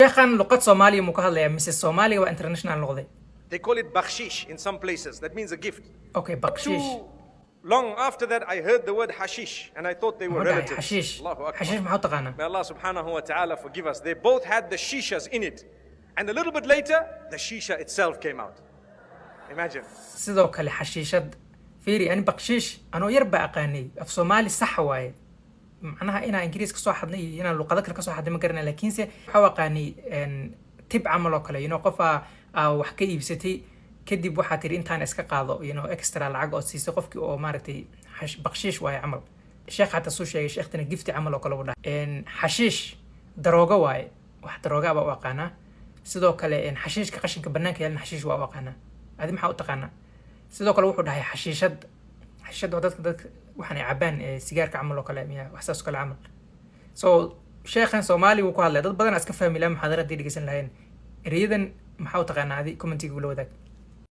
شيخان لغة Soomaaliya muu ka hadlayaa mise Soomaaliga waa international noqday? They call it bakshish in some places. That means a gift. Okay, bakshish. Too long after that, I heard the word hashish, and I thought they were Muxuu dhahay relatives. xashiish. Allahu Akbar. Xashiish maxuu taqaanaa? May Allah subhanahu wa ta'ala forgive us. They both had the shishas in it. And a little bit later, the shisha itself came out. Imagine. Sidoo kale xashiishad. Fiiri, ani bakshiish anoo yar baa aqaanay. Af Soomaali sax waaye. macnaha inaa ingiriis ka soo xadnay iyo inaan luqado kale ka soo xadnay ma garanay laakiinse waxa aqaanay tib camal oo kale qof wax ka iibsatay kadib waxa tiri intaan iska qaado extra lacag oo siisay qofkii oo maaragtay bakshiish waaye camal sheekh hata soo sheegay sheekhtana gifti camal oo kale u dhahay xashiish darooga waaye wax darooga baa u aqaana sidoo kale xashiishka qashinka banaanka yaalna xashiish waa u aqaana adi maxaa u taqaana sidoo kale wuxuu dhahay xashiishad xashiishad dadka waxaan cabaan sigaarka camal oo kale miya wax saas kale camal so sheekhan Soomaali uu ku hadlay dad badan iska fahmi la muxaadaradii dhigeysan lahayn eriyadan maxaa u taqaanaa adi commentiga ula wadaag